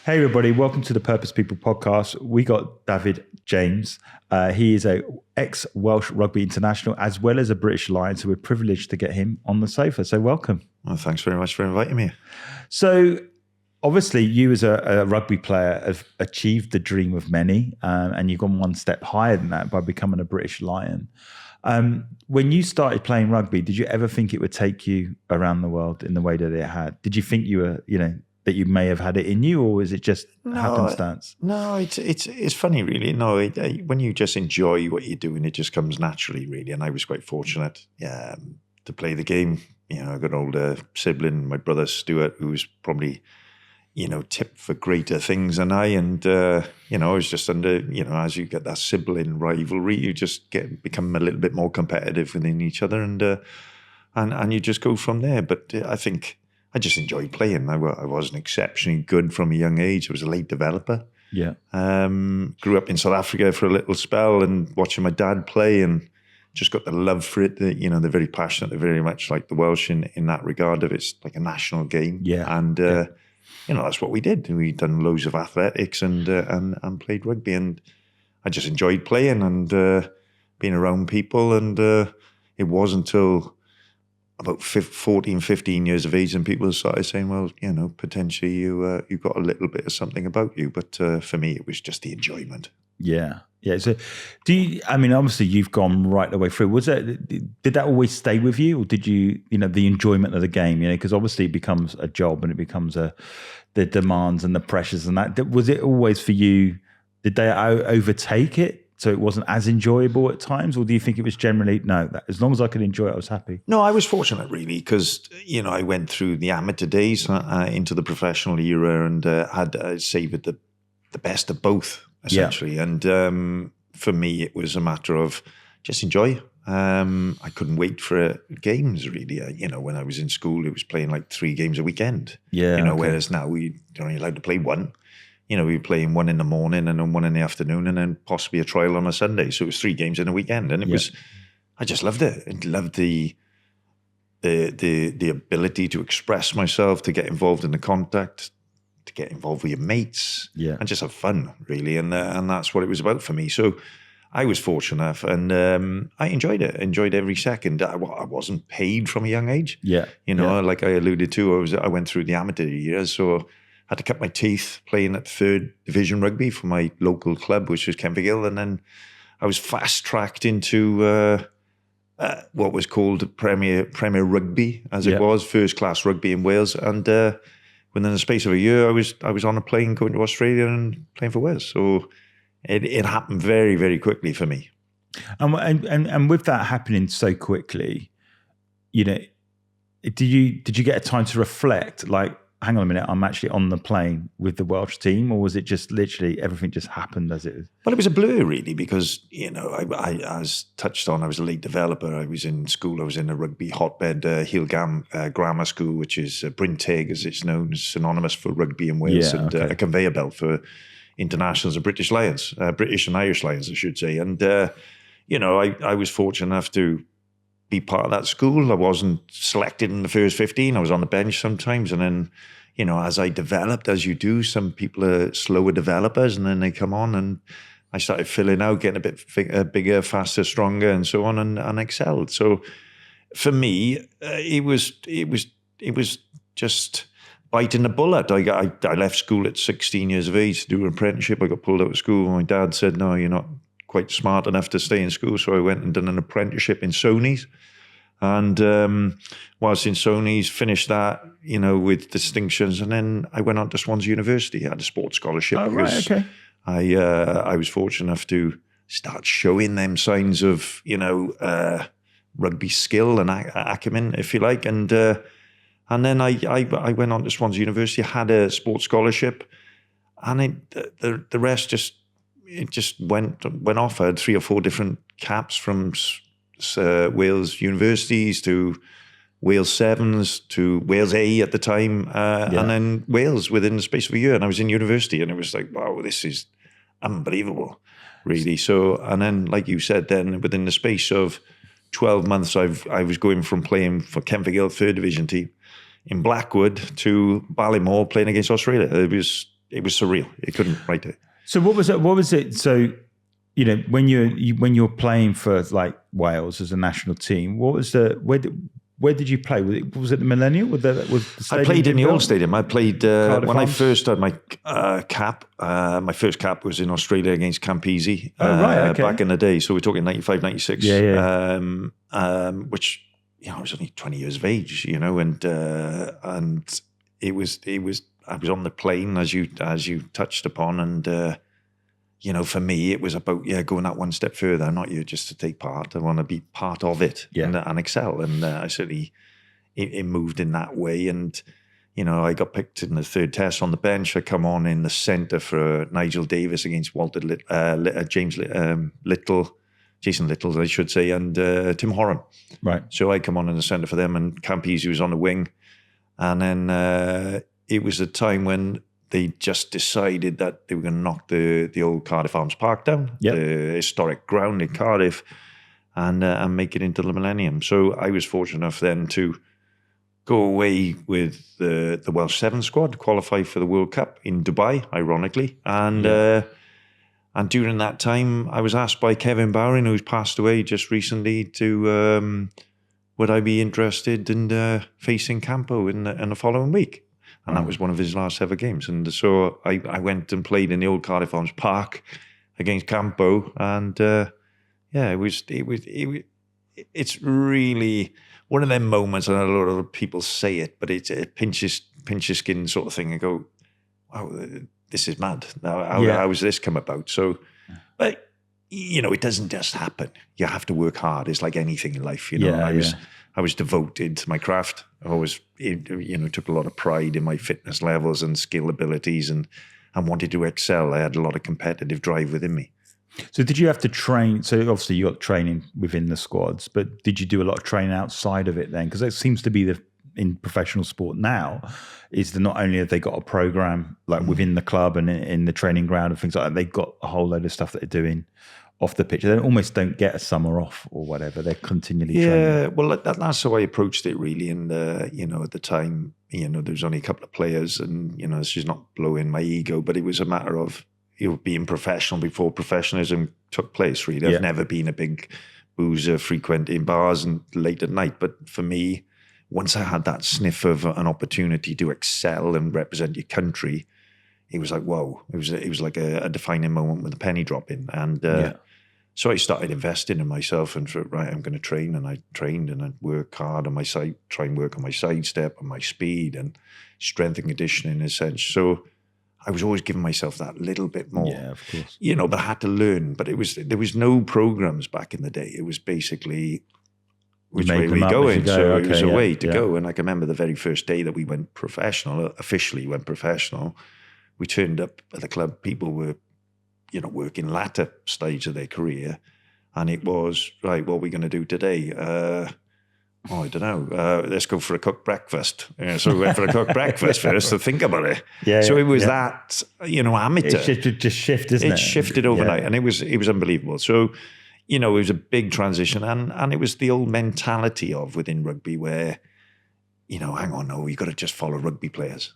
Hey everybody, welcome to the Purpose People podcast. We got Dafydd James. He is a ex-Welsh rugby international as well as a British Lion, so we're privileged to get him on the sofa. So welcome. Well, thanks very much for inviting me. So obviously you as a rugby player have achieved the dream of many, and you've gone one step higher than that by becoming a British Lion. When you started playing rugby, did you ever think it would take you around the world in the way that it had? Did you think you were, that you may have had it in you, or was it just happenstance? No, it's funny, really. No, when you just enjoy what you're doing, it just comes naturally, really. And I was quite fortunate to play the game. I got an older sibling, my brother Stuart, who was probably, tipped for greater things than I. And, I was just under, as you get that sibling rivalry, you just become a little bit more competitive within each other, and you just go from there. But I think I just enjoyed playing. I wasn't exceptionally good from a young age. I was a late developer. Yeah. Grew up in South Africa for a little spell and watching my dad play, and just got the love for it. They're very passionate. They're very much like the Welsh in that regard of it's like a national game. Yeah. And, that's what we did. We'd done loads of athletics and played rugby, and I just enjoyed playing and being around people. And it wasn't until about 14, 15 years of age and people started saying, well, potentially you've got a little bit of something about you. But for me, it was just the enjoyment. Yeah. Yeah. So obviously you've gone right the way through. Did that always stay with you, or did you, the enjoyment of the game, because obviously it becomes a job and it becomes the demands and the pressures and that. Was it always for you, did they overtake it? So it wasn't as enjoyable at times, or do you think it was generally, no, as long as I could enjoy it, I was happy? No, I was fortunate, really, because, I went through the amateur days into the professional era and had savoured the best of both, essentially. Yeah. And for me, it was a matter of just enjoy. I couldn't wait for games, really. When I was in school, it was playing like 3 games a weekend. Yeah. Okay. Whereas now we're only allowed to play 1. We were playing 1 in the morning and then 1 in the afternoon and then possibly a trial on a Sunday. So it was 3 games in a weekend. And it was, I just loved it. I loved the ability to express myself, to get involved in the contact, to get involved with your mates, and just have fun, really. And that's what it was about for me. So I was fortunate enough, and I enjoyed it. Enjoyed every second. I wasn't paid from a young age. Yeah. Like I alluded to, I went through the amateur years, so had to cut my teeth playing at 3rd Division Rugby for my local club, which was Kenfigill. And then I was fast-tracked into what was called Premier Rugby, as it was, first-class rugby in Wales. And within the space of a year, I was on a plane going to Australia and playing for Wales. So it happened very, very quickly for me. And with that happening so quickly, did you get a time to reflect, like, hang on a minute, I'm actually on the plane with the Welsh team, or was it just literally everything just happened as it is? Well, it was a blur, really, because, I as touched on, I was a late developer. I was in school, I was in a rugby hotbed, Hillgam Grammar School, which is Bryn Teg, as it's known, is synonymous for rugby in Wales, a conveyor belt for internationals and British Lions, British and Irish Lions, I should say. And, I was fortunate enough to be part of that school. I wasn't selected in the first 15. I was on the bench sometimes. And then, as I developed, as you do, some people are slower developers, and then they come on, and I started filling out, getting a bit bigger, faster, stronger, and so on, and excelled. So for me, it was just biting the bullet. I left school at 16 years of age to do an apprenticeship. I got pulled out of school. My dad said, no, you're not quite smart enough to stay in school. So I went and done an apprenticeship in Sony's. And whilst in Sony's, finished that, with distinctions. And then I went on to Swansea University. I had a sports scholarship. Oh, right, okay. I was fortunate enough to start showing them signs of, rugby skill and acumen, if you like. And then I went on to Swansea University, had a sports scholarship, and the rest just went off. I had 3 or 4 different caps from Wales universities to Wales Sevens to Wales A at the time, and then Wales within the space of a year. And I was in university, and it was like, wow, this is unbelievable, really. So, and then, like you said, then within the space of 12 months, I was going from playing for Kenfigill 3rd Division team in Blackwood to Ballymore playing against Australia. It was it was surreal. It couldn't write it. So what was it? What was it? So, when you're playing for like Wales as a national team, what was where did you play? Was it the Millennium? I played in the old stadium. I played when I first had my cap. My first cap was in Australia against Campese back in the day. So we're talking 95, 96. Which I was only 20 years of age, and it was. I was on the plane as you touched upon, and for me it was about going that one step further, not just to take part. I want to be part of it and excel, and I certainly it moved in that way. And I got picked in the third test on the bench. I come on in the centre for Nigel Davis against Jason Little, I should say, and Tim Horan. Right. So I come on in the centre for them, and Campese was on the wing, and then. It was a time when they just decided that they were going to knock the old Cardiff Arms Park down, the historic ground in Cardiff, and make it into the Millennium. So I was fortunate enough then to go away with the Welsh 7 squad, qualify for the World Cup in Dubai, ironically. And during that time, I was asked by Kevin Bowring, who's passed away just recently, to would I be interested in facing Campo in the following week. And that was one of his last ever games. And so I went and played in the old Cardiff Arms Park against Campo. And it's really one of them moments, and a lot of people say it, but it's a pinch your skin sort of thing, and go, wow, this is mad. Now, how has this come about? So, but, it doesn't just happen. You have to work hard. It's like anything in life, I was devoted to my craft. I always, took a lot of pride in my fitness levels and skill abilities, and wanted to excel. I had a lot of competitive drive within me. So did you have to train? So obviously you got training within the squads, but did you do a lot of training outside of it then? Because it seems to be in professional sport now, is that not only have they got a program like within the club and in the training ground and things like that, they've got a whole load of stuff that they're doing off the pitch. They almost don't get a summer off or whatever. They're continually training. Yeah, well, that's how I approached it really. And, at the time, there was only a couple of players, and, this is not blowing my ego, but it was a matter of, being professional before professionalism took place, really. I've never been a big boozer, frequenting bars and late at night. But for me, once I had that sniff of an opportunity to excel and represent your country, it was like, whoa, it was like a defining moment with a penny dropping. And so I started investing in myself, and thought, right, I'm going to train. And I trained, and I'd work hard on my side, try and work on my sidestep and my speed and strength and conditioning in a sense. So I was always giving myself that little bit more. Yeah, of course. But I had to learn. But there was no programs back in the day. It was basically, which way were we going? So it was a way to go. And I can remember the very first day that we went professional, officially went professional. We turned up at the club. People were, working latter stage of their career. And it was, right, what are we going to do today? I don't know. Let's go for a cooked breakfast. So we went for a cooked breakfast first to think about it. So it was that, amateur. It just shifted, isn't it? It shifted overnight, and it was unbelievable. So, it was a big transition, and it was the old mentality of within rugby where, hang on, no, you got to just follow rugby players.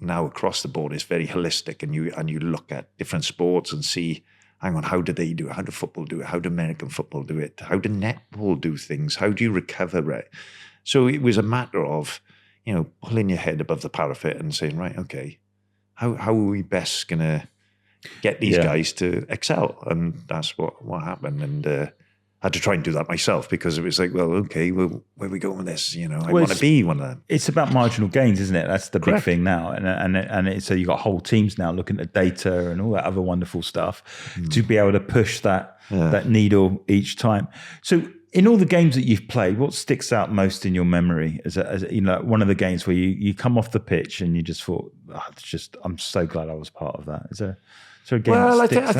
Now across the board, it's very holistic, and you look at different sports and see, hang on, how do they do it? How do football do it? How do American football do it? How do netball do things? How do you recover, right? So it was a matter of, pulling your head above the parapet and saying, right, okay, how are we best going to get these guys to excel? And that's what happened. And I had to try and do that myself, because it was like, well, okay, where are we going with this? I want to be one of them. It's about marginal gains, isn't it? That's the big thing now. And so you've got whole teams now looking at data and all that other wonderful stuff to be able to push that needle each time. So in all the games that you've played, what sticks out most in your memory as one of the games where you come off the pitch and you just thought, I'm so glad I was part of that. Is there a game that sticks out?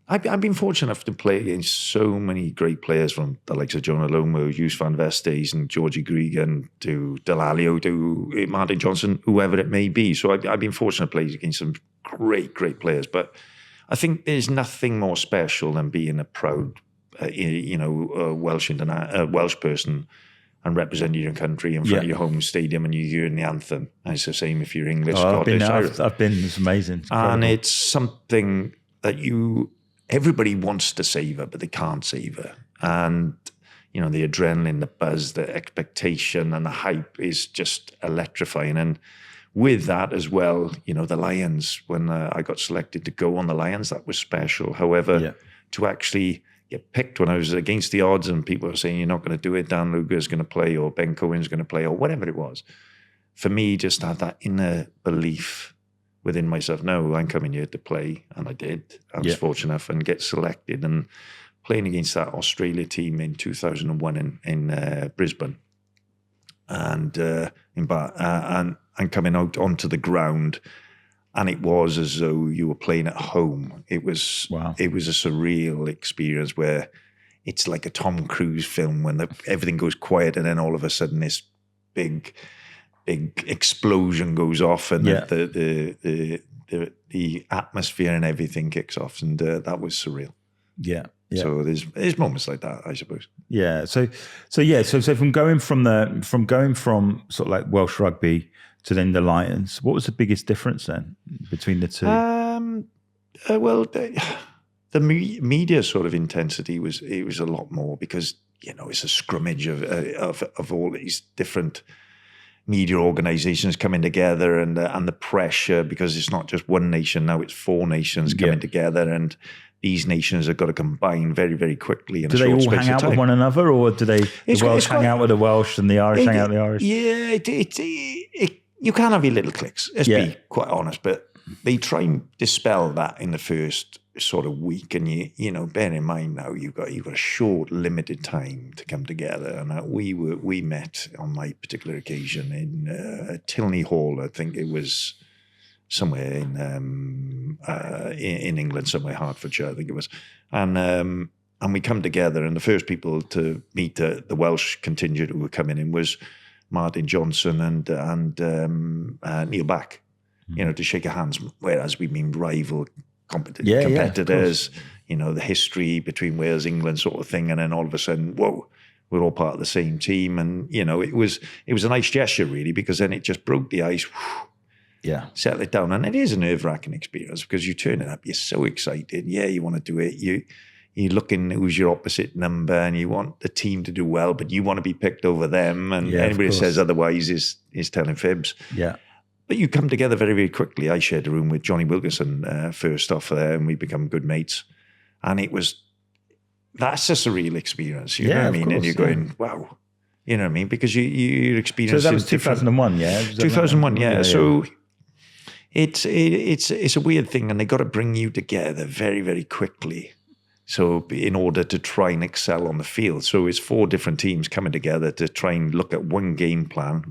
I think I've been fortunate enough to play against so many great players, from the likes of Jonah Lomo, Hughes van Vestes, and Georgie Gregan, to Delalio, to Martin Johnson, whoever it may be. So I've been fortunate to play against some great, great players. But I think there's nothing more special than being a proud, Welsh person and representing your country in front of your home stadium and you're hearing the anthem. And it's the same if you're English, Scottish, Irish. I've been. It's amazing. It's and it's something that everybody wants to savor, but they can't savor. And, the adrenaline, the buzz, the expectation and the hype is just electrifying. And with that as well, the Lions, when I got selected to go on the Lions, that was special. However, to actually get picked when I was against the odds and people were saying, you're not going to do it, Dan Luger's going to play or Ben Cohen's going to play or whatever it was. For me, just to have that inner belief within myself, no, I'm coming here to play. And I did. I was fortunate enough and get selected and playing against that Australia team in 2001 in Brisbane. And coming out onto the ground, and it was as though you were playing at home. It was a surreal experience where it's like a Tom Cruise film when everything goes quiet and then all of a sudden this big explosion goes off and the atmosphere and everything kicks off, and that was surreal. Yeah. So there's moments like that, I suppose. Yeah. So from going from sort of like Welsh rugby to then the Lions, what was the biggest difference then between the two? Well, the media sort of intensity was a lot more because it's a scrummage of all these different media organisations coming together and the pressure, because it's not just one nation now; it's 4 nations coming together, and these nations have got to combine very, very quickly. Do they all hang out with one another, or do the Welsh hang out with the Welsh and the Irish hang out with the Irish? Yeah, you can have your little cliques, let's be quite honest, but they try and dispel that in the first sort of week. And bear in mind now you've got a short, limited time to come together. And we met on my particular occasion in Tilney Hall. I think it was somewhere in England, somewhere Hertfordshire, I think it was. And we come together, and the first people to meet the Welsh contingent who were coming in was Martin Johnson and Neil Back, to shake hands, whereas we mean rival competitors, the history between Wales, England sort of thing. And then all of a sudden, whoa, we're all part of the same team. And, it was a nice gesture really, because then it just broke the ice, settle it down. And it is a nerve-wracking experience because you turn it up, you're so excited. Yeah, you want to do it. You're looking who's your opposite number and you want the team to do well, but you want to be picked over them. And anybody who says otherwise is telling fibs. Yeah. But you come together very, very quickly. I shared a room with Johnny Wilkinson first off there, and we become good mates. And that's a surreal experience. You know what I mean? And you're going, wow. You know what I mean? Because you're experiencing. So that was 2001, yeah? 2001, yeah. So it's a weird thing, and they got to bring you together very, very quickly. So in order to try and excel on the field. So it's 4 different teams coming together to try and look at one game plan,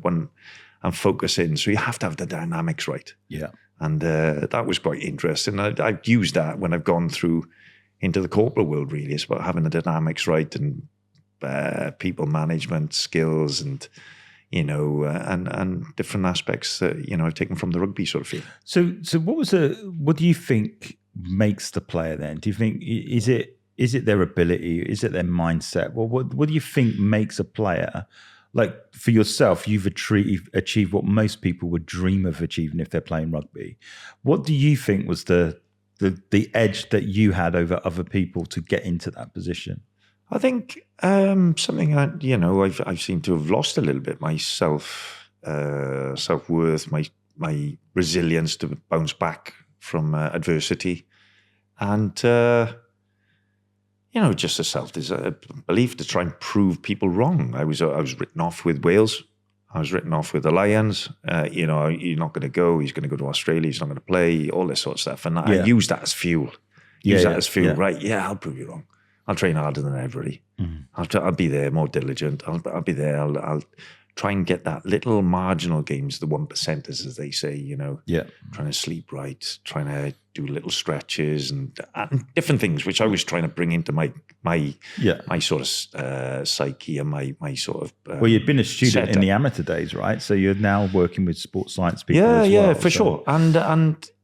and focus in. So you have to have the dynamics right. Yeah. And that was quite interesting. I've used that when I've gone through into the corporate world, really. It's about having the dynamics right and people management skills and, and different aspects that, I've taken from the rugby sort of field. So what do you think makes the player then? Do you think, is it their ability? Is it their mindset? Well, what do you think makes a player? Like for yourself, you've achieved what most people would dream of achieving if they're playing rugby. What do you think was the edge that you had over other people to get into that position? I think something that, I've seemed to have lost a little bit, my self-worth, my resilience to bounce back from adversity. And, just a self-belief to try and prove people wrong. I was written off with Wales. I was written off with the Lions. You're not going to go. He's going to go to Australia. He's not going to play. All this sort of stuff. And I use that as fuel. Right? Yeah, I'll prove you wrong. I'll train harder than everybody. Mm-hmm. I'll be there, more diligent. I'll be there. I'll try and get that little marginal games, the 1%ers, as they say. Trying to sleep right, trying to do little stretches and different things, which I was trying to bring into my sort of psyche and my sort of. Well, you'd been a student in the amateur days, right? So you're now working with sports science people. Yeah, for sure. And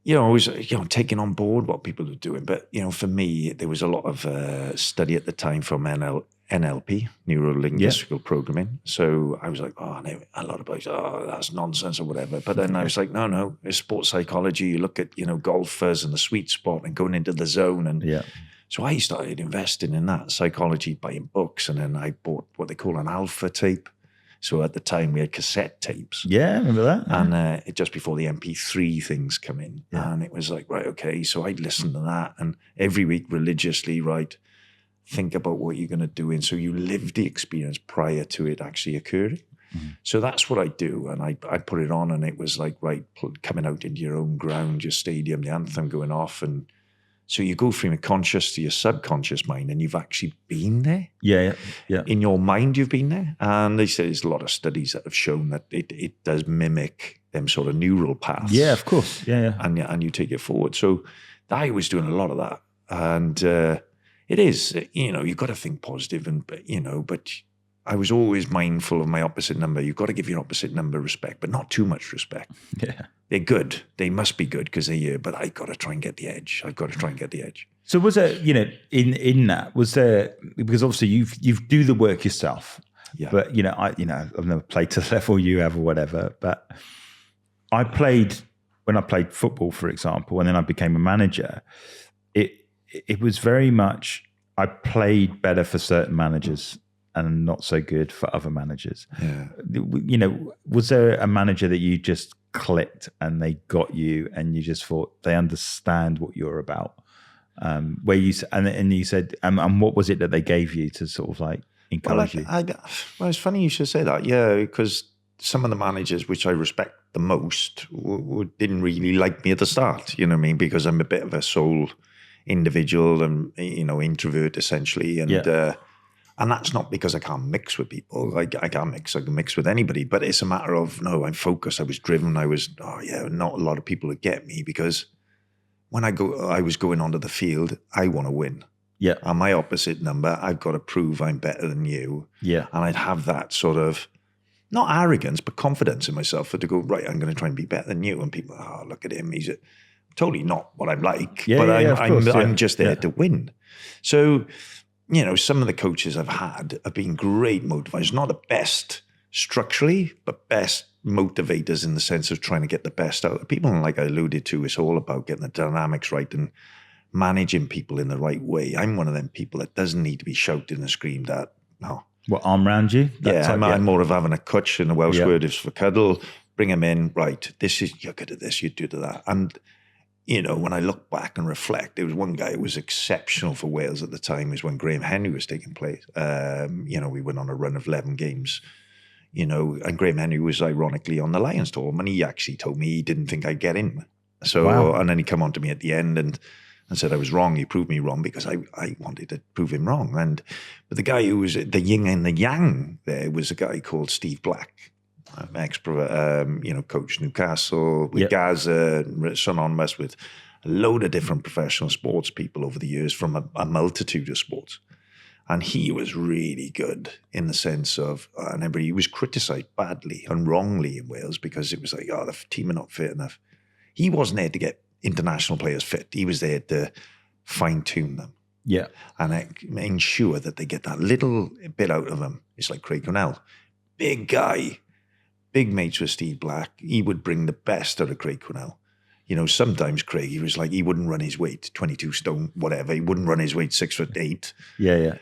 I was, taking on board what people were doing. But, for me, there was a lot of study at the time from NLP, neuro-linguistical programming. So I was like, a lot of guys, that's nonsense or whatever. But then I was like, no, it's sports psychology. You look at, golfers and the sweet spot and going into the zone. And so I started investing in that psychology, buying books. And then I bought what they call an alpha tape. So at the time we had cassette tapes. Yeah, remember that? And just before the MP3 things come in. Yeah. And it was like, right, okay. So I'd listen to that. And every week religiously, right, think about what you're going to do. And so you live the experience prior to it actually occurring. Mm-hmm. So that's what I do. And I put it on and it was like, right, coming out into your own ground, your stadium, the anthem going off. And so you go from your conscious to your subconscious mind and you've actually been there. Yeah. In your mind, you've been there. And they say there's a lot of studies that have shown that it does mimic them sort of neural paths. Yeah, of course. Yeah. And you take it forward. So I was doing a lot of that. And it is, you've got to think positive but I was always mindful of my opposite number. You've got to give your opposite number respect, but not too much respect. Yeah. They're good. They must be good because they're here, but I got to try and get the edge. So was there, in that, was there, because obviously you do the work yourself, but I've never played to the level you have or whatever, but when I played football, for example, and then I became a manager, it was very much, I played better for certain managers and not so good for other managers. Yeah. Was there a manager that you just clicked and they got you and you just thought they understand what you're about? Where you and you said, and what was it that they gave you to sort of like encourage you? Well, it's funny you should say that. Yeah, because some of the managers which I respect the most didn't really like me at the start. You know what I mean? Because I'm a bit of a soul individual and introvert essentially, and that's not because I can't mix with people. I can't mix. I can mix with anybody, but it's a matter of no. I'm focused. I was driven. I was not a lot of people would get me because when I was going onto the field. I want to win. Yeah. And my opposite number, I've got to prove I'm better than you. Yeah. And I'd have that sort of not arrogance, but confidence in myself to go right. I'm going to try and be better than you. And people, look at him. He's totally not what I'm like, but I'm just there to win. So, some of the coaches I've had have been great motivators, not the best structurally, but best motivators in the sense of trying to get the best out of people. And like I alluded to, it's all about getting the dynamics right and managing people in the right way. I'm one of them people that doesn't need to be shouted and screamed at. No. What, arm around you? I'm more of having a cutch, and the Welsh word is for cuddle. Bring them in, right, you're good at this, you do that. And when I look back and reflect, there was one guy who was exceptional for Wales at the time, is when Graham Henry was taking place. We went on a run of 11 games, and Graham Henry was ironically on the Lions tour, and he actually told me he didn't think I'd get in. So, wow. And then he come on to me at the end and said I was wrong. He proved me wrong because I wanted to prove him wrong. But the guy who was the yin and the yang there was a guy called Steve Black. Coach Newcastle with Gaza, synonymous with a load of different professional sports people over the years from a multitude of sports. And he was really good in the sense of, he was criticised badly and wrongly in Wales because it was like, the team are not fit enough. He wasn't there to get international players fit. He was there to fine-tune them. Yeah. And ensure that they get that little bit out of them. It's like Craig Cornell. Big guy. Big mates with Steve Black. He would bring the best out of Craig Cornell. Sometimes Craig, he was like, he wouldn't run his weight, 22 stone, whatever. He wouldn't run his weight 6'8". Yeah.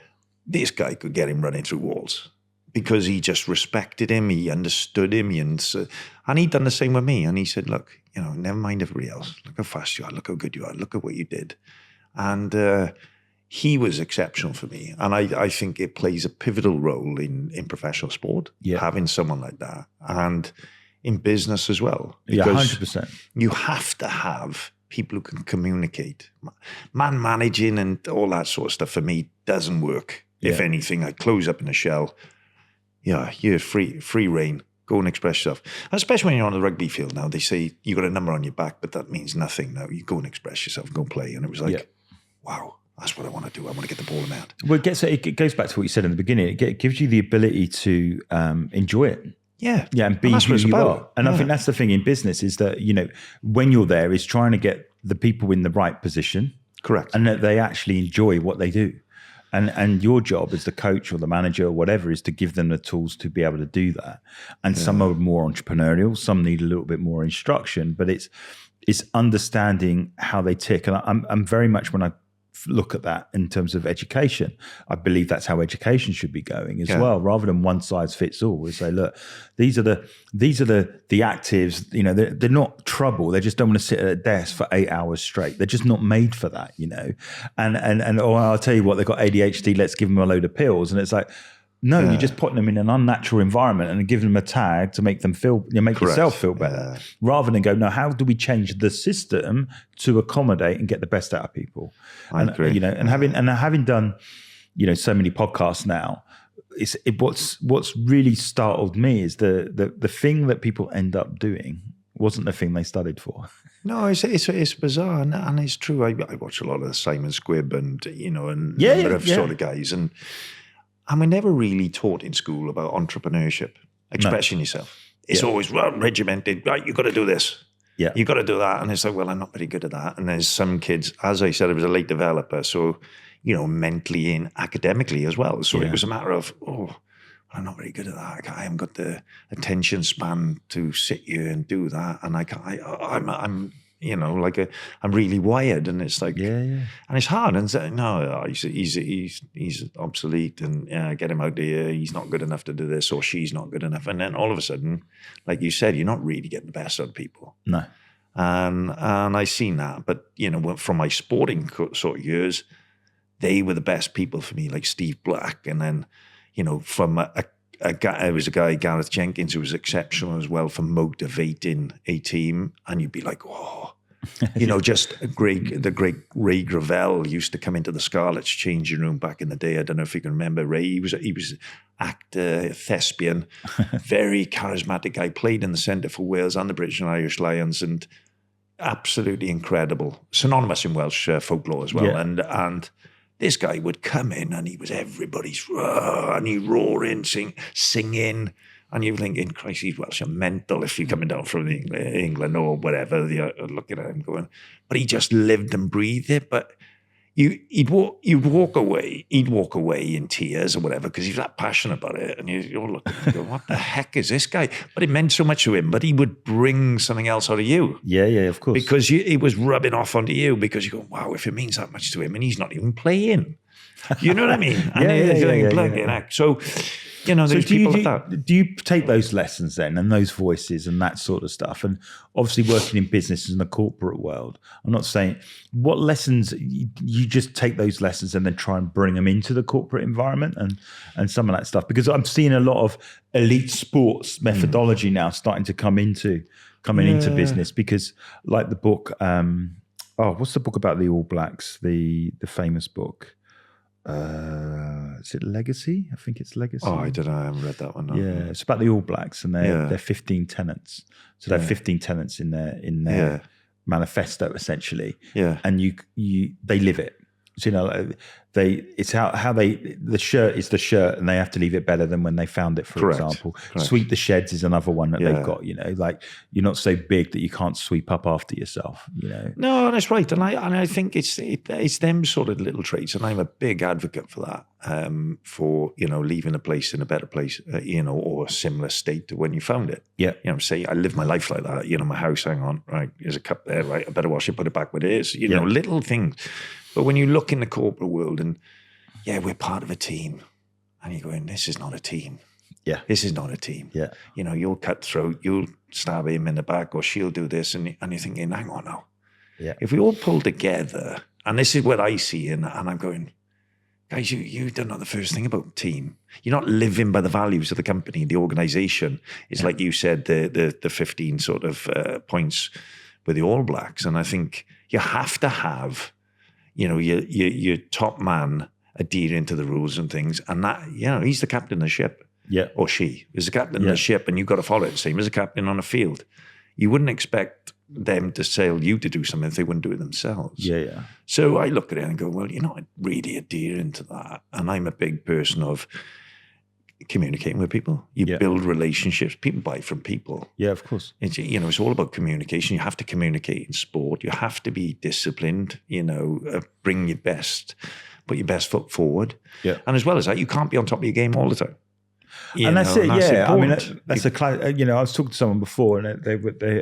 This guy could get him running through walls because he just respected him. He understood him. And he'd done the same with me. And he said, look, never mind everybody else. Look how fast you are. Look how good you are. Look at what you did. And he was exceptional for me. And I think it plays a pivotal role in professional sport, having someone like that. And in business as well. Because 100%. You have to have people who can communicate. Man managing and all that sort of stuff for me doesn't work. Yeah. If anything, I close up in a shell. Yeah, you're free reign. Go and express yourself. Especially when you're on the rugby field now. They say you got a number on your back, but that means nothing now. You go and express yourself, go and play. And it was like, wow. That's what I want to do. I want to get the ball in out. Well, it goes back to what you said in the beginning. It gives you the ability to enjoy it. Yeah. Yeah, and be that's who what it's you about. are. And I think that's the thing in business is that, when you're there is trying to get the people in the right position. Correct. And that they actually enjoy what they do. And your job as the coach or the manager or whatever is to give them the tools to be able to do that. And some are more entrepreneurial, some need a little bit more instruction, but it's understanding how they tick. And I'm very much, when I look at that in terms of education, I believe that's how education should be going as well, rather than one size fits all. We say, look, these are the actives, they're not trouble. They just don't want to sit at a desk for 8 hours straight. They're just not made for that, and or I'll tell you what, they've got ADHD, let's give them a load of pills. And it's like, no, you're just putting them in an unnatural environment and giving them a tag to make them feel, make yourself feel better, rather than go, no, how do we change the system to accommodate and get the best out of people? I agree. And having done, so many podcasts now, what's really startled me is the thing that people end up doing wasn't the thing they studied for. No, it's bizarre, and it's true. I watch a lot of Simon Squibb and sort of guys, and we're never really taught in school about entrepreneurship, expressing yourself. It's always regimented. Right, you got to do this. Yeah, you got to do that, and it's like, well, I'm not very good at that. And there's some kids, as I said, I was a late developer, so mentally and academically as well. So it was a matter of, I'm not very good at that. I haven't got the attention span to sit here and do that, and I'm really wired, and it's like, and it's hard. And so, no, he's obsolete, and get him out there. He's not good enough to do this, or she's not good enough. And then all of a sudden, like you said, you're not really getting the best out of people. No. And I've seen that, but from my sporting sort of years, they were the best people for me, like Steve Black, and then from there was a guy, Gareth Jenkins, who was exceptional as well for motivating a team. And you'd be like, oh, just the great Ray Gravel used to come into the Scarlets changing room back in the day. I don't know if you can remember Ray. He was actor, thespian, very charismatic guy, played in the centre for Wales and the British and Irish Lions, and absolutely incredible. Synonymous in Welsh folklore as well. Yeah. And this guy would come in and he was everybody's, and he roaring, singing, and you're thinking, Christ, he's Welsh and mental if you're coming down from England or whatever. You're looking at him going, but he just lived and breathed it. But you'd walk away in tears or whatever because he's that passionate about it, and you're looking and going, what the heck is this guy? But it meant so much to him. But he would bring something else out of you. Yeah, of course. Because it was rubbing off onto you, because you go, wow, if it means that much to him, and he's not even playing. You know what I mean? Yeah. So, there's people like that. Do you take those lessons then, and those voices and that sort of stuff? And obviously working in business in the corporate world, I'm not saying what lessons, you just take those lessons and then try and bring them into the corporate environment and some of that stuff. Because I'm seeing a lot of elite sports methodology now starting to come into business, because like the book, what's the book about the All Blacks? The famous book. Is it Legacy? I think it's Legacy. Oh, I don't know. I haven't read that one. No. Yeah, it's about the All Blacks and their 15 tenets. So they have 15 tenets in their manifesto, essentially. Yeah, and they live it. So the shirt is the shirt, and they have to leave it better than when they found it, for example. Correct. Sweep the sheds is another one that they've got, like you're not so big that you can't sweep up after yourself, No, that's right. And I think it's them sort of little traits, and I'm a big advocate for that, for, leaving a place in a better place, or a similar state to when you found it. Yeah. Say I live my life like that, my house, hang on, right, there's a cup there, right, I better wash it, put it back where it is, little things. But when you look in the corporate world and, we're part of a team, and you're going, this is not a team. Yeah. This is not a team. Yeah. You'll cut throat, you'll stab him in the back, or she'll do this, and you're thinking, hang on now. Yeah. If we all pull together, and this is what I see, and I'm going, guys, you don't know the first thing about team. You're not living by the values of the company, the organization. It's like you said, the 15 sort of points with the All Blacks. And I think you have to have, your top man adhering to the rules and things. And that, he's the captain of the ship. Yeah. Or she is the captain of the ship, and you've got to follow it. Same as a captain on a field. You wouldn't expect them to sail you to do something if they wouldn't do it themselves. Yeah. So I look at it and go, well, you're not really adhering to that. And I'm a big person of communicating with people. You build relationships. People buy from people. Yeah, of course. It's all about communication. You have to communicate in sport. You have to be disciplined, bring your best, put your best foot forward. Yeah. And as well as that, you can't be on top of your game all the time. That's it. That's I mean, that's important. I was talking to someone before, and they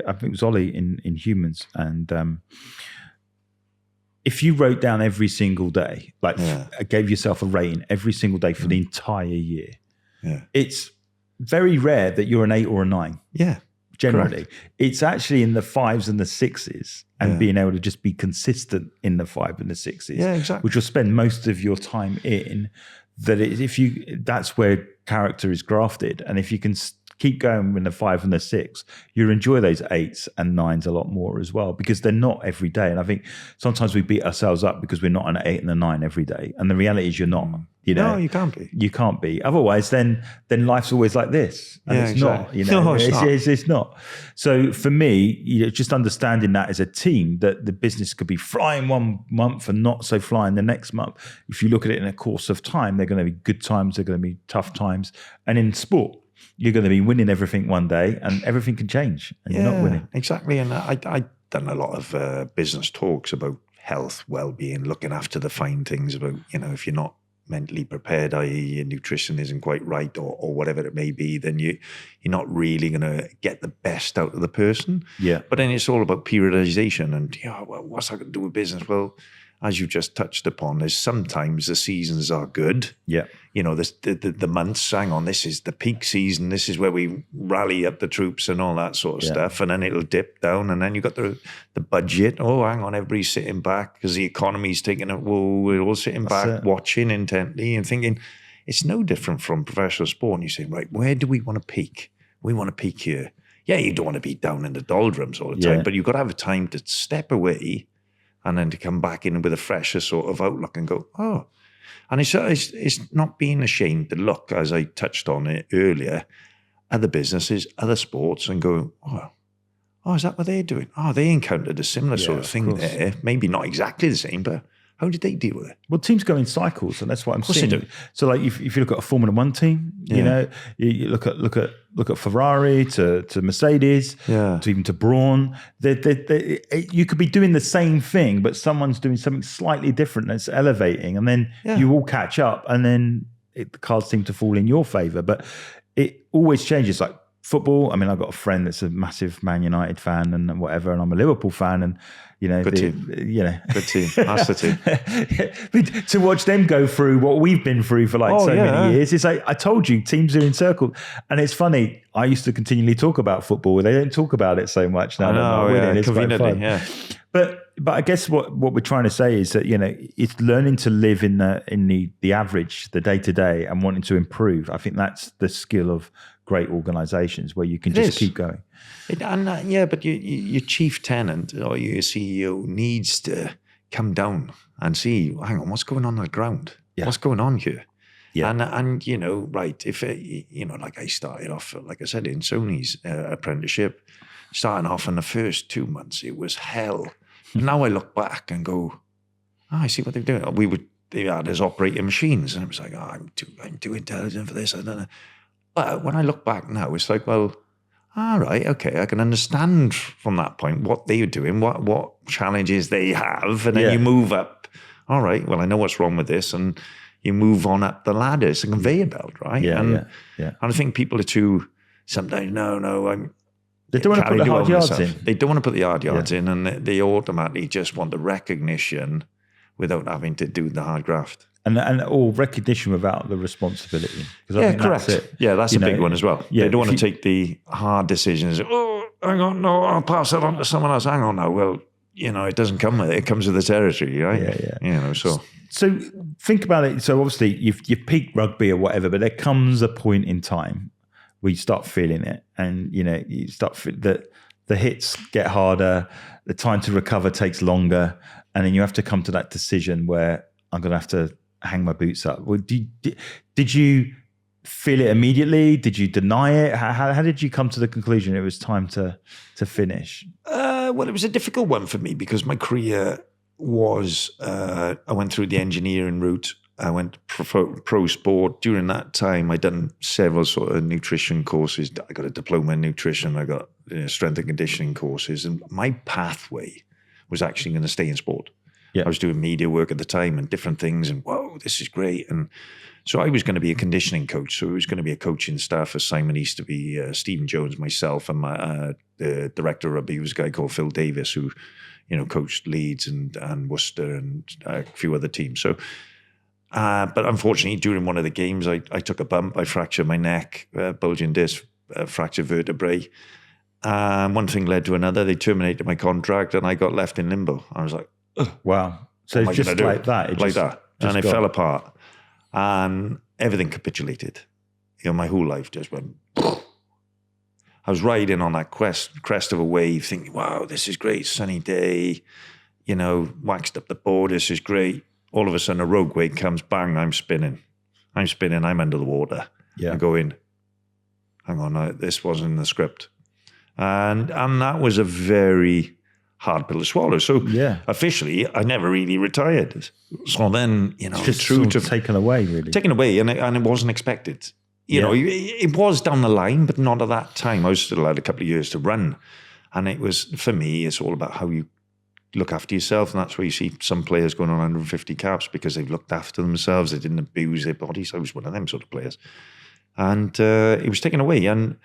I think it was Ollie in Humans, and if you wrote down every single day, gave yourself a rating every single day for the entire year, it's very rare that you're an 8 or a 9. Yeah. Generally, correct. It's actually in the 5s and the 6s, and being able to just be consistent in the 5 and the 6s, exactly. which you'll spend most of your time in. That's where character is grafted, and if you can keep going with the 5 and the 6, you'll enjoy those 8s and 9s a lot more as well, because they're not every day. And I think sometimes we beat ourselves up because we're not an 8 and a 9 every day, and the reality is you're not. No, you can't be. You can't be. Otherwise, then life's always like this, and it's exactly. not. No, it's not. So for me, just understanding that as a team, that the business could be flying one month and not so flying the next month. If you look at it in a course of time, they're going to be good times, they're going to be tough times, and in sport, you're going to be winning everything one day, and everything can change, and you're not winning. Exactly. And I've done a lot of business talks about health, well-being, looking after the fine things about, if you're not mentally prepared, i.e. your nutrition isn't quite right or whatever it may be, then you're not really going to get the best out of the person. Yeah. But then it's all about periodization and, what's that going to do with business? Well, as you just touched upon, is sometimes the seasons are good. Yeah. The months, hang on, this is the peak season. This is where we rally up the troops and all that sort of stuff. And then it'll dip down. And then you've got the budget. Oh, hang on, everybody's sitting back because the economy's taking it. Whoa, we're all sitting back, watching intently and thinking, it's no different from professional sport. And you say, right, where do we want to peak? We want to peak here. Yeah, you don't want to be down in the doldrums all the time, but you've got to have a time to step away and then to come back in with a fresher sort of outlook and go, oh. And it's not being ashamed to look, as I touched on it earlier, other businesses, other sports, and go, oh, is that what they're doing? Oh, they encountered a similar sort of thing there. Maybe not exactly the same, but how did they deal with it? Well, teams go in cycles, and that's what I'm seeing. They do. So, like, if you look at a Formula One team, you look at Ferrari to Mercedes, to even to Braun. You could be doing the same thing, but someone's doing something slightly different that's elevating, and then you all catch up, and then the cards seem to fall in your favour. But it always changes. Like football, I mean, I've got a friend that's a massive Man United fan and whatever, and I'm a Liverpool fan, and good team. Good team. That's the team. To watch them go through what we've been through for many years, it's like, I told you, teams are encircled. And it's funny, I used to continually talk about football. They don't talk about it so much now. It's quite fun. But I guess what we're trying to say is that, it's learning to live in the average, the day to day, and wanting to improve. I think that's the skill of great organizations, where you can just keep going. But your chief tenant or your CEO needs to come down and see, hang on, what's going on the ground? Yeah. What's going on here? Yeah. And right, if, like I started off, like I said, in Sony's apprenticeship, starting off in the first 2 months, it was hell. Now I look back and go, I see what they're doing. They had us operating machines, and I was like, I'm too intelligent for this. I don't know. But when I look back now, it's like, well, all right, okay, I can understand from that point what they are doing, what challenges they have, and then you move up. All right, well, I know what's wrong with this, and you move on up the ladder. It's a conveyor belt, right? And I think people are too, sometimes, they don't want to put the hard yards in. They don't want to put the hard yards in, and they automatically just want the recognition without having to do the hard graft. And all recognition without the responsibility. Correct. That's a big one as well. Yeah, they don't want to take the hard decisions. Oh, hang on, no, I'll pass it on to someone else. Hang on now. Well, it doesn't come with it. It comes with the territory, right? Yeah. So think about it. So obviously you've peaked rugby or whatever, but there comes a point in time where you start feeling it, and you start that the hits get harder, the time to recover takes longer, and then you have to come to that decision where I'm going to have to hang my boots up. Well, did you feel it immediately? Did you deny it? How did you come to the conclusion it was time to finish? Well, it was a difficult one for me because my career was, I went through the engineering route I went pro sport. During that time, I'd done several sort of nutrition courses. I got a diploma in nutrition. I got strength and conditioning courses. And my pathway was actually going to stay in sport. Yeah. I was doing media work at the time and different things. And whoa, this is great. And so I was going to be a conditioning coach. So it was going to be a coaching staff assignment. Used to be Stephen Jones, myself, and the director of rugby was a guy called Phil Davis, who, coached Leeds and Worcester and a few other teams. So, but unfortunately, during one of the games, I took a bump. I fractured my neck, bulging disc, fractured vertebrae. One thing led to another. They terminated my contract, and I got left in limbo. I was like, ugh, wow. So it's just like that. And it fell apart. And everything capitulated. My whole life just went. I was riding on that crest of a wave, thinking, "Wow, this is great, sunny day." Waxed up the board. This is great. All of a sudden, a rogue wave comes. Bang! I'm spinning. I'm under the water. Yeah. I'm going. Hang on, this wasn't in the script, and that was a very hard pill to swallow. So officially, I never really retired. So then, it's just true to taken away, really. Taken away, and it wasn't expected. It was down the line, but not at that time. I was still had a couple of years to run. And it was, for me, it's all about how you look after yourself. And that's where you see some players going on 150 caps because they've looked after themselves. They didn't abuse their bodies. I was one of them sort of players. And it was taken away. And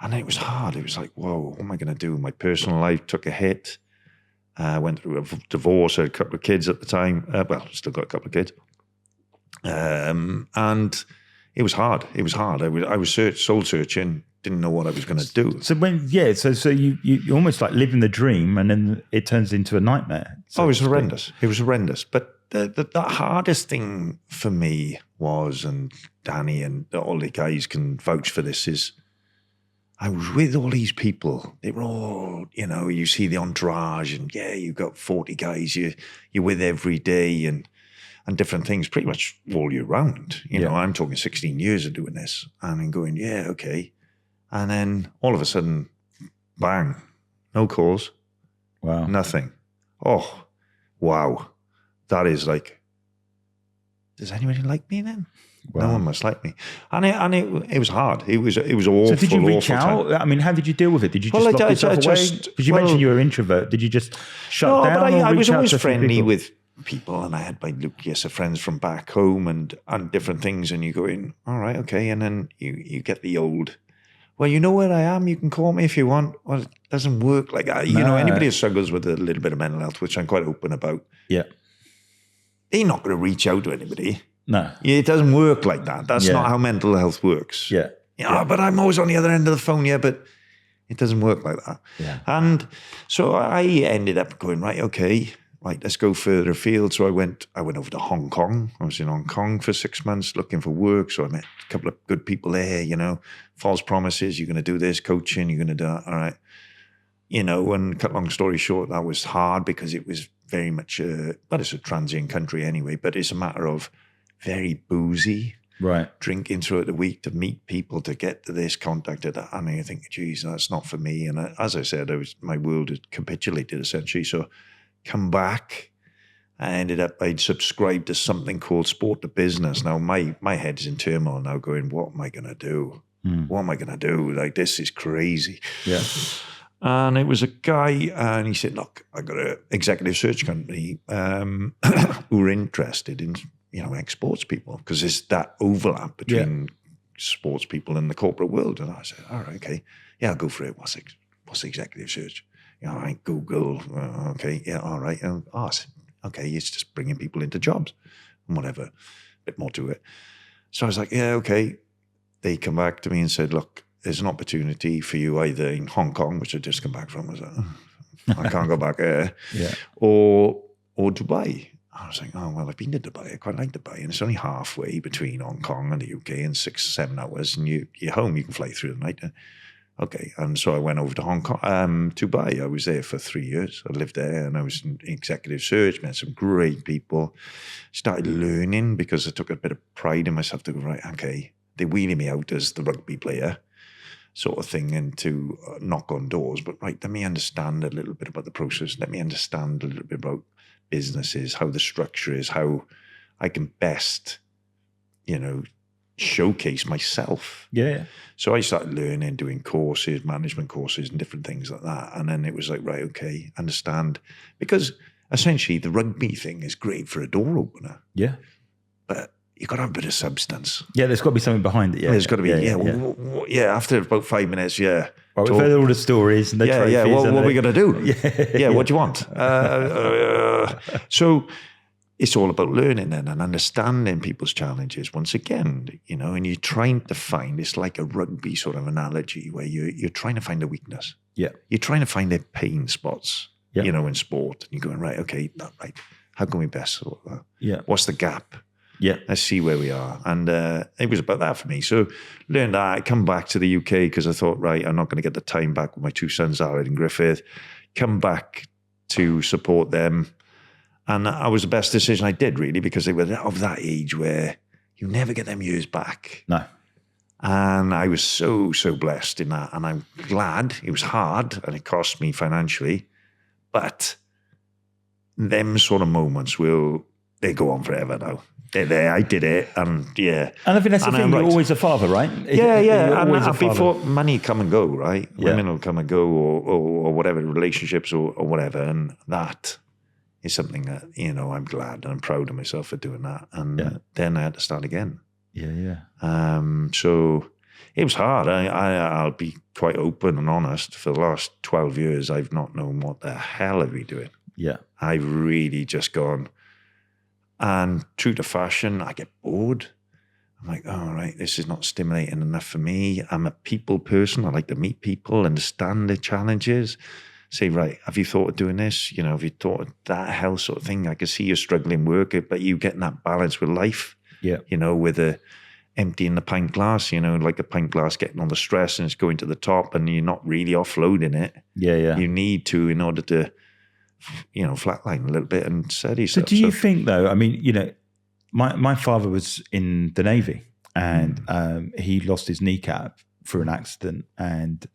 it was hard. It was like, whoa, what am I going to do? My personal life took a hit. Went through a divorce, had a couple of kids at the time. Still got a couple of kids. And it was hard. It was hard. I was soul searching, didn't know what I was going to do. So so you almost like living the dream, and then it turns into a nightmare. It was horrendous. It was horrendous. But the hardest thing for me was, and Danny and all the guys can vouch for this, is I was with all these people. They were all, you see the entourage, and you've got 40 guys you're with every day, and different things pretty much all year round. I'm talking 16 years of doing this, and I'm going, okay. And then all of a sudden, bang, no calls. Wow. Nothing. Oh, wow. That is like, does anybody like me then? Wow. No one must like me. And it was hard. It was awful. So did you reach out? Time. I mean, how did you deal with it? Did you just lock yourself away? Because you mentioned you were an introvert. Did you just shut down? No, but I was always friendly with people, and I had my Lucas friends from back home and different things, and you go in, all right, okay, and then you get the old, well, you know where I am, you can call me if you want. Well, it doesn't work like that. Anybody who struggles with a little bit of mental health, which I'm quite open about, they're not going to reach out to anybody. No. It doesn't work like that. That's not how mental health works. But I'm always on the other end of the phone, but it doesn't work like that. Yeah. And so I ended up going, right, okay, let's go further afield. So I went over to Hong Kong. I was in Hong Kong for 6 months looking for work. So I met a couple of good people there, false promises. You're going to do this, coaching, you're going to do that. All right. And cut long story short, that was hard because it was very much, it's a transient country anyway, but it's a matter of very boozy. Right. Drinking throughout the week to meet people, to get to this, contact to that. And I think, geez, that's not for me. And as I said, my world had capitulated essentially. So come back. I'd subscribed to something called Sport to Business. Now my head's in turmoil now, going, what am I going to do? What am I going to do? Like, this is crazy. Yeah. And it was a guy, and he said, look, I got an executive search company who were interested in, ex-sports people, because there's that overlap between sports people and the corporate world. And I said, all right, okay. Yeah, I'll go for it. What's the executive search? I Google, okay, yeah, all right. Okay, it's just bringing people into jobs and whatever, a bit more to it. So I was like, yeah, okay. They come back to me and said, look, there's an opportunity for you either in Hong Kong, which I just come back from. I was like, I can't go back there, or Dubai. I was like, oh, well, I've been to Dubai. I quite like Dubai. And it's only halfway between Hong Kong and the UK in 6-7 hours. And you're home, you can fly through the night. Okay. And so I went over to Hong Kong, Dubai. I was there for 3 years. I lived there, and I was in executive search, met some great people, started learning because I took a bit of pride in myself to go, right, okay, they're wheeling me out as the rugby player sort of thing, and to knock on doors. But right, let me understand a little bit about the process. Let me understand a little bit about businesses, how the structure is, how I can best, showcase myself. Yeah. So I started learning, doing courses, management courses and different things like that. And then it was like, right, okay, understand. Because essentially the rugby thing is great for a door opener. Yeah. But you've got to have a bit of substance. Yeah, there's got to be something behind it. Yeah, there's got to be, after about 5 minutes, Well, we've heard all the stories and the trophies. What are we going to do? Yeah. What do you want? So it's all about learning then and understanding people's challenges once again, and you're trying to find, it's like a rugby sort of analogy where you're trying to find a weakness. Yeah. You're trying to find their pain spots, yeah. In sport. And you're going, right, okay, right. How can we best sort that? Yeah. What's the gap? Yeah. Let's see where we are. And it was about that for me. So learned that. I come back to the UK because I thought, right, I'm not going to get the time back with my two sons, Aled and Griffith. Come back to support them. And that was the best decision I did, really, because they were of that age where you never get them years back. No. And I was so, so blessed in that. And I'm glad. It was hard and it cost me financially. But them sort of moments they go on forever now. They're there. I did it. And yeah. And I think that's the thing. You're always a father, right? Yeah. And before money come and go, right? Yeah. Women will come and go or whatever, relationships or whatever. And that is something that, I'm glad and I'm proud of myself for doing that. And then I had to start again. Yeah. So it was hard. I'll be quite open and honest. For the last 12 years, I've not known what the hell are we doing. Yeah. I've really just gone, and true to fashion, I get bored. I'm like, oh, right, this is not stimulating enough for me. I'm a people person. I like to meet people, understand their challenges. Say, right, have you thought of doing this? Have you thought of that health sort of thing? I can see you're struggling work, but you getting that balance with life. Yeah. With the emptying the pint glass, like the pint glass getting on the stress and it's going to the top and you're not really offloading it. Yeah. You need to in order to, flatline a little bit and steady so stuff. Do you think though, I mean, my father was in the Navy and he lost his kneecap through an accident and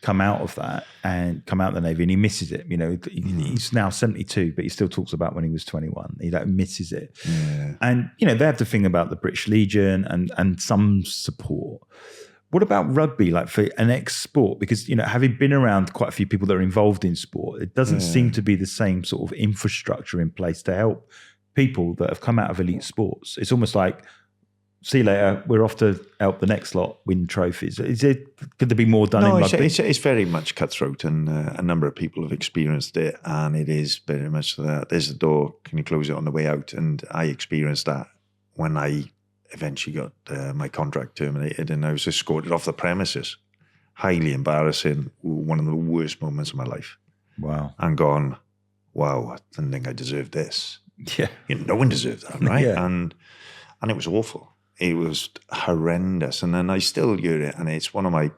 come out of that and come out of the Navy and he misses it. He's now 72, but he still talks about when he was 21. He misses it. Yeah. And, they have the thing about the British Legion and some support. What about rugby, like for an ex-sport? Because, having been around quite a few people that are involved in sport, it doesn't seem to be the same sort of infrastructure in place to help people that have come out of elite sports. It's almost like, see you later, we're off to help the next lot win trophies. Could there be more done in rugby? It's very much cutthroat and a number of people have experienced it and it is very much that. There's the door, can you close it on the way out? And I experienced that when I eventually got my contract terminated and I was escorted off the premises. Highly embarrassing, one of the worst moments of my life. Wow. And gone, wow, I didn't think I deserved this. Yeah. No one deserved that, right? Yeah. And it was awful. It was horrendous. And then I still hear it, and it's one of my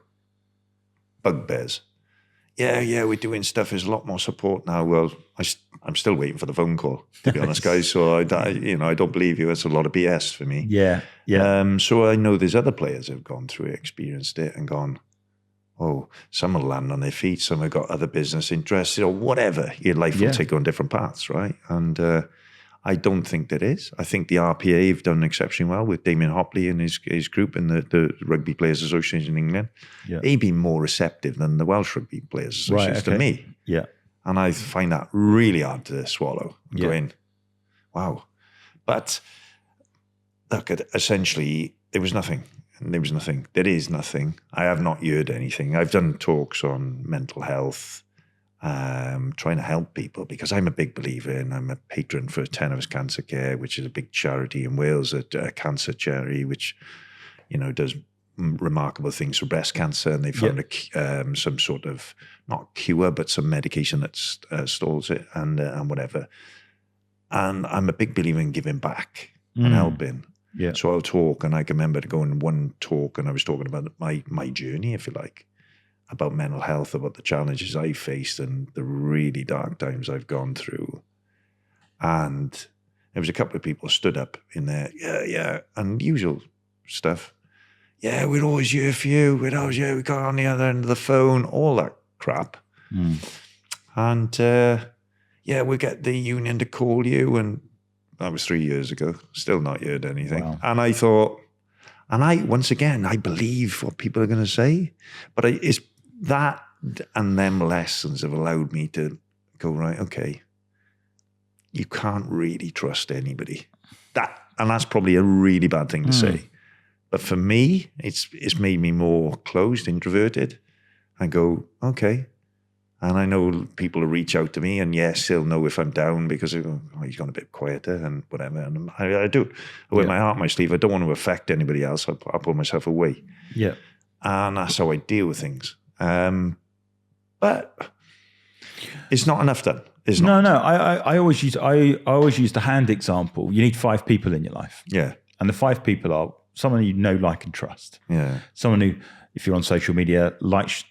bugbears. Yeah, we're doing stuff. There's a lot more support now. Well, I'm still waiting for the phone call, to be honest, guys. So, I don't believe you. It's a lot of BS for me. Yeah. So I know there's other players who have gone through it, experienced it, and gone, oh, some will land on their feet. Some have got other business interests, or whatever. Your life will take on different paths, right? And I don't think there is. I think the RPA have done exceptionally well with Damien Hopley and his group in the Rugby Players Association in England. Yeah. They've been more receptive than the Welsh Rugby Players Association to me. Yeah. And I find that really hard to swallow. Going, wow. But look, essentially, there was nothing. There was nothing. There is nothing. I have not heard anything. I've done talks on mental health, trying to help people because I'm a big believer and I'm a patron for Tennis Cancer Care, which is a big charity in Wales, a cancer charity, which, does remarkable things for breast cancer. And they found some sort of, not cure, but some medication that stalls it and whatever. And I'm a big believer in giving back and helping. Yeah. So I'll talk, and I can remember to go in one talk and I was talking about my journey, if you like, about mental health, about the challenges I faced and the really dark times I've gone through. And there was a couple of people stood up in there, and usual stuff. Yeah, we're always here for you. We got on the other end of the phone, all that crap. And we'll get the union to call you. That was 3 years ago. Still not heard anything. Wow. And I thought, once again, I believe what people are going to say. But it's that and them lessons have allowed me to go, right, okay, you can't really trust anybody. And that's probably a really bad thing to say. But for me, it's made me more closed, introverted. I go, okay. And I know people will reach out to me, and yes, they'll know if I'm down because they go, oh, he's gone a bit quieter and whatever. And I do. I wear my heart on my sleeve. I don't want to affect anybody else. I put myself away. Yeah. And that's how I deal with things. But it's not enough then. It's not. No. I always use the hand example. You need 5 people in your life. Yeah. And the 5 people are someone you know, like, and trust. Yeah. Someone who, if you're on social media, likes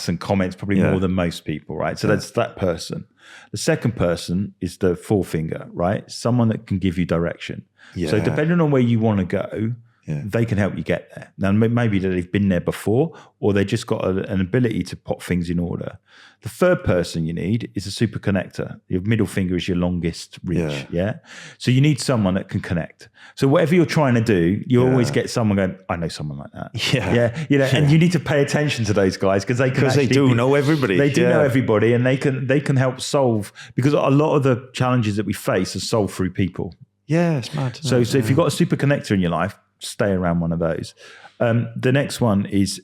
and comments probably more than most people, right? So that's that person. The second person is the forefinger, right? Someone that can give you direction. Yeah. So depending on where you want to go, they can help you get there. Now, maybe they've been there before, or they just got an ability to put things in order. The third person you need is a super connector. Your middle finger is your longest reach, So you need someone that can connect. So whatever you're trying to do, you always get someone going, I know someone like that. Yeah. And you need to pay attention to those guys because they do know everybody. They do know everybody, and they can help solve, because a lot of the challenges that we face are solved through people. Yeah, it's mad. So if you've got a super connector in your life, stay around one of those. The next one is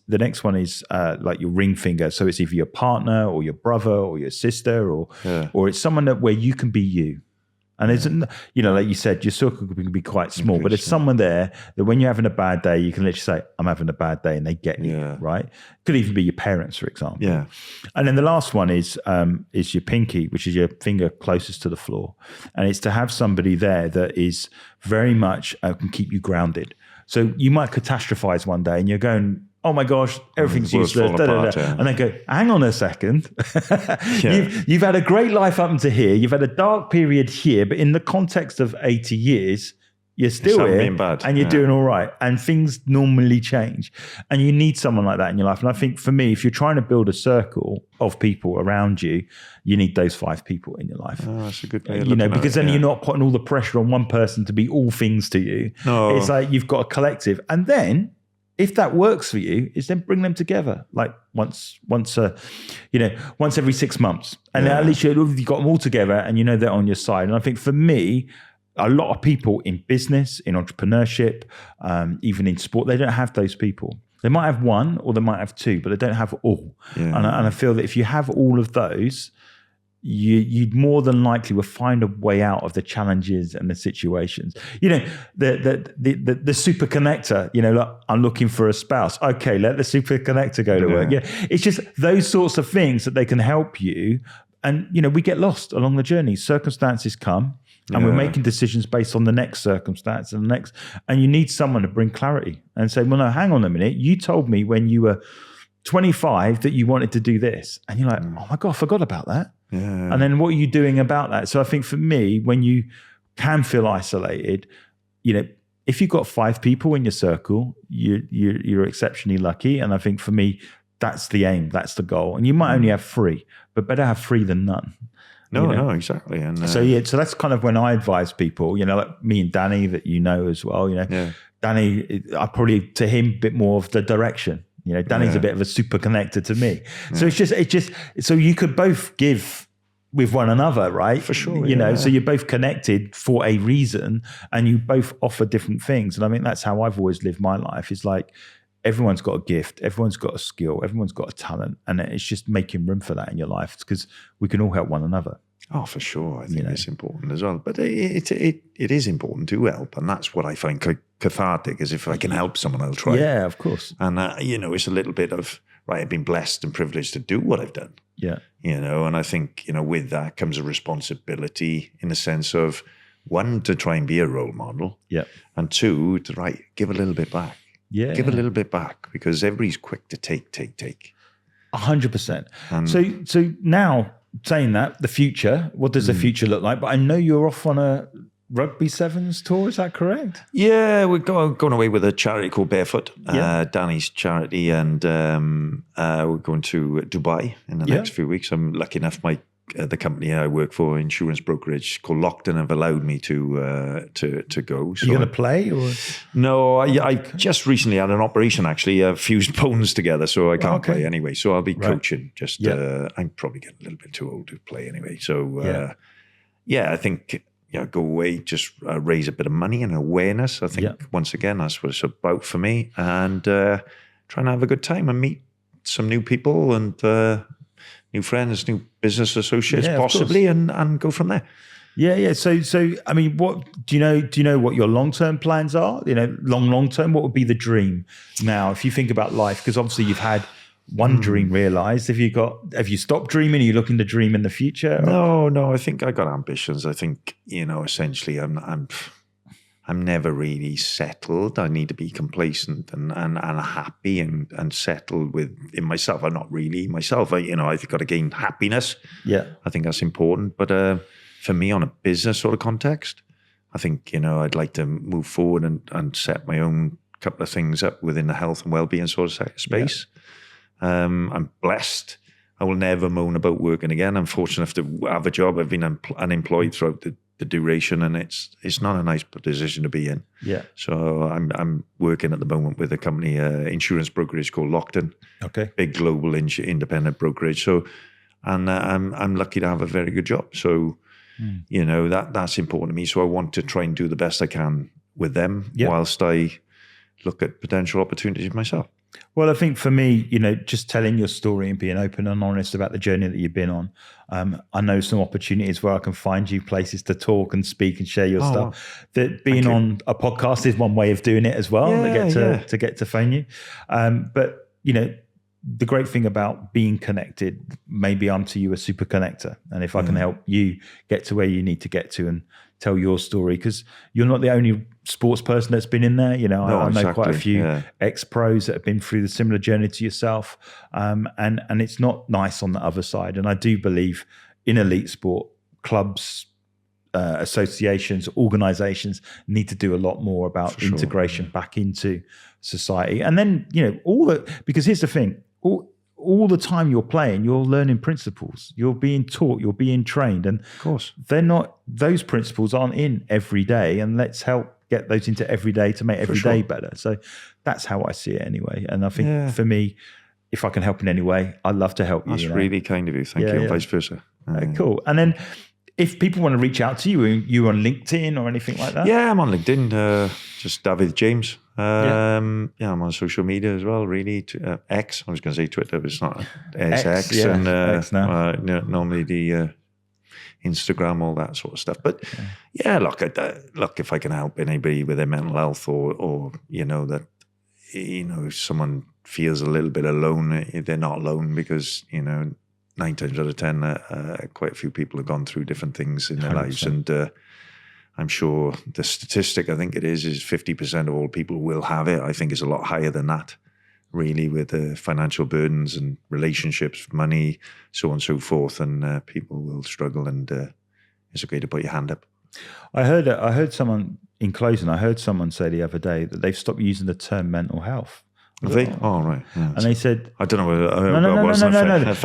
like your ring finger. So it's either your partner or your brother or your sister or it's someone where you can be you. And it's, like you said, your circle can be quite small, but it's someone there that when you're having a bad day, you can literally say, I'm having a bad day, and they get you, right? Could even be your parents, for example. Yeah. And then the last one is your pinky, which is your finger closest to the floor. And it's to have somebody there that is very much can keep you grounded. So you might catastrophize one day and you're going, oh my gosh, everything's useless. And they go, hang on a second. You've had a great life up until here. You've had a dark period here, but in the context of 80 years, you're still here and you're doing all right. And things normally change. And you need someone like that in your life. And I think for me, if you're trying to build a circle of people around you, you need those 5 people in your life. Oh, that's a good way of looking at it, because then you're not putting all the pressure on one person to be all things to you. No. It's like you've got a collective. And then if that works for you, is then bring them together like once every 6 months. And at least you've got them all together and you know they're on your side. And I think for me, a lot of people in business, in entrepreneurship, even in sport, they don't have those people. They might have one or they might have 2, but they don't have all. Yeah. And I feel that if you have all of those, you'd more than likely will find a way out of the challenges and the situations. The super connector, like, I'm looking for a spouse. Okay, let the super connector go to work. Yeah, it's just those sorts of things that they can help you. And, we get lost along the journey. Circumstances come. And we're making decisions based on the next circumstance and you need someone to bring clarity and say, well, no, hang on a minute. You told me when you were 25 that you wanted to do this. And you're like, oh my God, I forgot about that. Yeah. And then what are you doing about that? So I think for me, when you can feel isolated, if you've got 5 people in your circle, you're exceptionally lucky. And I think for me, that's the aim, that's the goal. And you might only have 3, but better have 3 than none. No, exactly. And so that's kind of when I advise people, like me and Danny that as well, Danny, I probably to him a bit more of the direction. Danny's a bit of a super connector to me. Yeah. So it's just so you could both give with one another, right? For sure. So you're both connected for a reason and you both offer different things. And I mean, that's how I've always lived my life. It's like everyone's got a gift, everyone's got a skill, everyone's got a talent. And it's just making room for that in your life because we can all help one another. Oh, for sure. I think it's important as well. But it is important to help. And that's what I find cathartic, is if I can help someone, I'll try. Yeah, of course. And, it's a little bit of, right, I've been blessed and privileged to do what I've done. Yeah. And I think, with that comes a responsibility in the sense of, 1, to try and be a role model. Yeah. And 2, to give a little bit back. Yeah. Give a little bit back because everybody's quick to take. 100%. So now, saying that, the future, what does the future look like? But I know you're off on a Rugby Sevens tour, is that correct? Yeah, we're going away with a charity called Barefoot, Danny's charity, and we're going to Dubai in the next few weeks. I'm lucky enough, my the company I work for, insurance brokerage called Lockton, have allowed me to go. So Are you going to play? Or? No, I just recently had an operation, actually, fused bones together, so I can't play anyway. So I'll be coaching. Just I'm probably getting a little bit too old to play anyway. So I think go away, just raise a bit of money and awareness. I think once again that's what it's about for me, and try and have a good time and meet some new people and new friends, new business associates, possibly, and go from there. Yeah. So I mean, what do you know what your long-term plans are? Long term, what would be the dream now if you think about life? Because obviously you've had one dream realized. Have you stopped dreaming? Are you looking to dream in the future? No, I think I got ambitions. I think, essentially I'm never really settled. I need to be complacent and happy and settled in myself. I'm not really myself. I've got to gain happiness. Yeah. I think that's important. But for me, on a business sort of context, I think, I'd like to move forward and set my own couple of things up within the health and well-being sort of space. Yeah. I'm blessed. I will never moan about working again. I'm fortunate enough to have a job. I've been unemployed throughout the duration, and it's not a nice position to be in. Yeah. So I'm working at the moment with a company, insurance brokerage called Lockton. Okay. Big global independent brokerage. So, and I'm lucky to have a very good job. So, that's important to me. So I want to try and do the best I can with them whilst I look at potential opportunities myself. Well, I think for me, just telling your story and being open and honest about the journey that you've been on, I know some opportunities where I can find you places to talk and speak and share your stuff. That being on a podcast is one way of doing it as well. To get to phone you. But the great thing about being connected, maybe I'm to you a super connector, and if I can help you get to where you need to get to and tell your story, because you're not the only sports person that's been in there. I know quite a few ex-pros that have been through the similar journey to yourself, and it's not nice on the other side. And I do believe in elite sport, clubs, associations, organizations need to do a lot more about integration back into society. And then, because here's the thing, all the time you're playing, you're learning principles. You're being taught, you're being trained. And of course, those principles aren't in every day. And let's help get those into every day to make every day better. So that's how I see it anyway. And I think for me, if I can help in any way, I'd love to help you. That's really kind of you. Thank you. And vice versa. Cool. And then if people want to reach out to you, are you on LinkedIn or anything like that? Yeah, I'm on LinkedIn. Just Dafydd James. I'm on social media as well, really. X, I was going to say Twitter, but it's not. It's X. And X now. Normally the Instagram, all that sort of stuff. But look, if I can help anybody with their mental health or that, if someone feels a little bit alone, they're not alone, because, 9 times out of 10, quite a few people have gone through different things in their 100%. Lives. And I'm sure the statistic, I think it is 50% of all people will have it. I think it's a lot higher than that, really, with the financial burdens and relationships, money, so on and so forth. And people will struggle, and it's okay to put your hand up. I heard someone, in closing, say the other day that they've stopped using the term mental health. Have they? Oh, right. Yeah. And they said, I don't know whether no.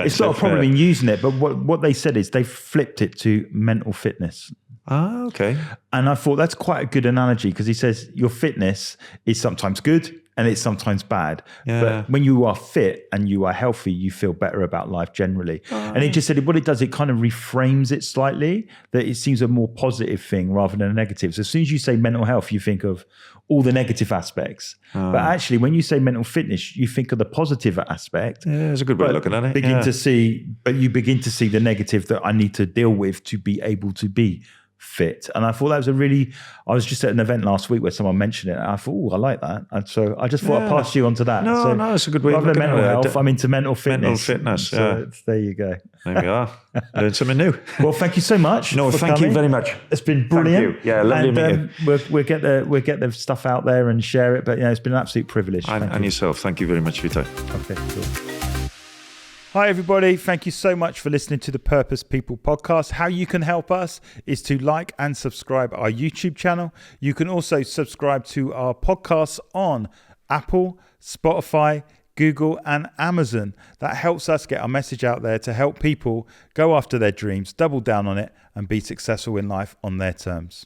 It's not a problem in using it, but what they said is they flipped it to mental fitness. Ah, okay. And I thought that's quite a good analogy, because he says your fitness is sometimes good and it's sometimes bad. Yeah. But when you are fit and you are healthy, you feel better about life generally. And he just said what it does, it kind of reframes it slightly, that it seems a more positive thing rather than a negative. So as soon as you say mental health, you think of all the negative aspects. But actually, when you say mental fitness, you think of the positive aspect. Yeah, it's a good way of looking at it. You begin to see the negative that I need to deal with to be able to be fit. And I thought that was I was just at an event last week where someone mentioned it, and I thought, I like that. And so I just thought I'd pass you on to that. No, it's a good way of looking at it. Mental health, I'm into mental fitness. Mental fitness, so there you go. There we are. Learned something new. Well, thank you so much. No, thank you very much. It's been brilliant. Thank you. Yeah, lovely to meet you. We'll get the stuff out there and share it. But it's been an absolute privilege. And yourself. Thank you very much for your time. Okay, cool. Hi, everybody. Thank you so much for listening to the Purpose People podcast. How you can help us is to like and subscribe our YouTube channel. You can also subscribe to our podcasts on Apple, Spotify, Google and Amazon. That helps us get our message out there to help people go after their dreams, double down on it, and be successful in life on their terms.